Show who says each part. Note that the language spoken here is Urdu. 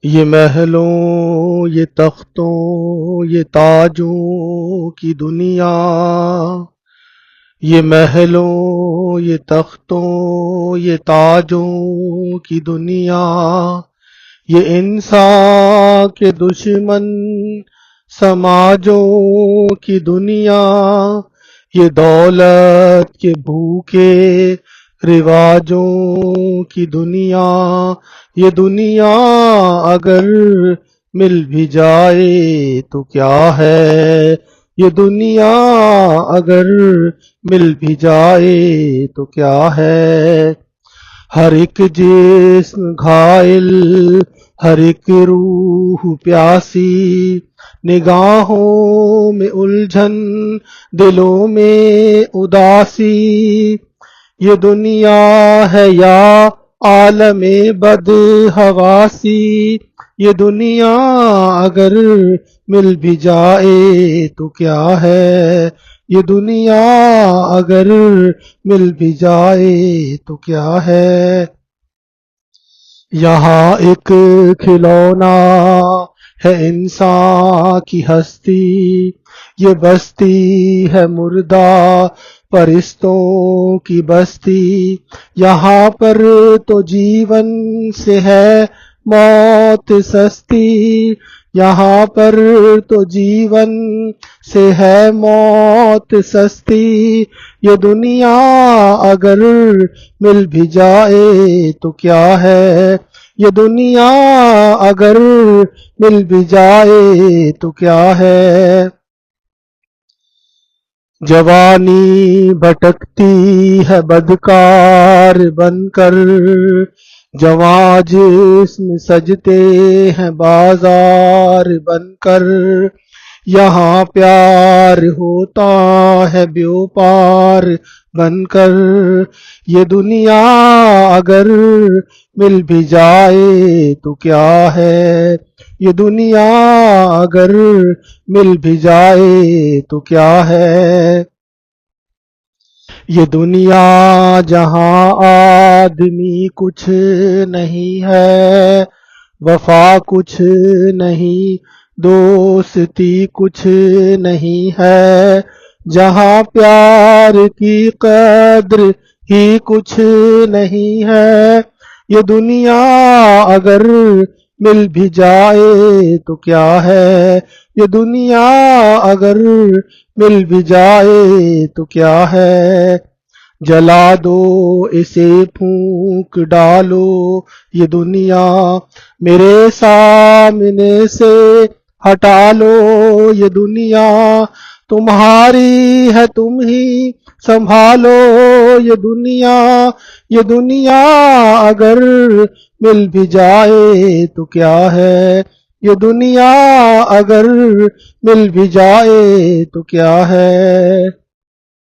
Speaker 1: یہ محلوں یہ تختوں یہ تاجوں کی دنیا، یہ محلوں یہ تختوں یہ تاجوں کی دنیا، یہ انسان کے دشمن سماجوں کی دنیا، یہ دولت کے بھوکے رواجوں کی دنیا، یہ دنیا اگر مل بھی جائے تو کیا ہے، یہ دنیا اگر مل بھی جائے تو کیا ہے۔ ہر ایک جسم گھائل، ہر ایک روح پیاسی، نگاہوں میں الجھن دلوں میں اداسی، یہ دنیا ہے یا عالم بدحواسی، یہ دنیا اگر مل بھی جائے تو کیا ہے، یہ دنیا اگر مل بھی جائے تو کیا ہے۔ یہاں ایک کھلونا ہے انسان کی ہستی، یہ بستی ہے مردہ پرستوں کی بستی، یہاں پر تو جیون سے ہے موت سستی، یہاں پر تو جیون سے ہے موت سستی، یہ دنیا اگر مل بھی جائے تو کیا ہے، یہ دنیا اگر مل بھی جائے تو کیا ہے۔ جوانی بھٹکتی ہے بدکار بن کر، جواں جسم سجتے ہیں بازار بن کر، یہاں پیار ہوتا ہے بیوپار بن کر، یہ دنیا اگر مل بھی جائے تو کیا ہے، یہ دنیا اگر مل بھی جائے تو کیا ہے۔ یہ دنیا جہاں آدمی کچھ نہیں ہے، وفا کچھ نہیں، دوستی کچھ نہیں ہے، جہاں پیار کی قدر ہی کچھ نہیں ہے، یہ دنیا اگر مل بھی جائے تو کیا ہے، یہ دنیا اگر مل بھی جائے تو کیا ہے۔ جلا دو اسے پھونک ڈالو یہ دنیا، میرے سامنے سے ہٹا لو یہ دنیا، تمہاری ہے تم ہی سنبھالو یہ دنیا، یہ دنیا اگر مل بھی جائے تو کیا ہے، یہ دنیا اگر مل بھی جائے تو کیا ہے۔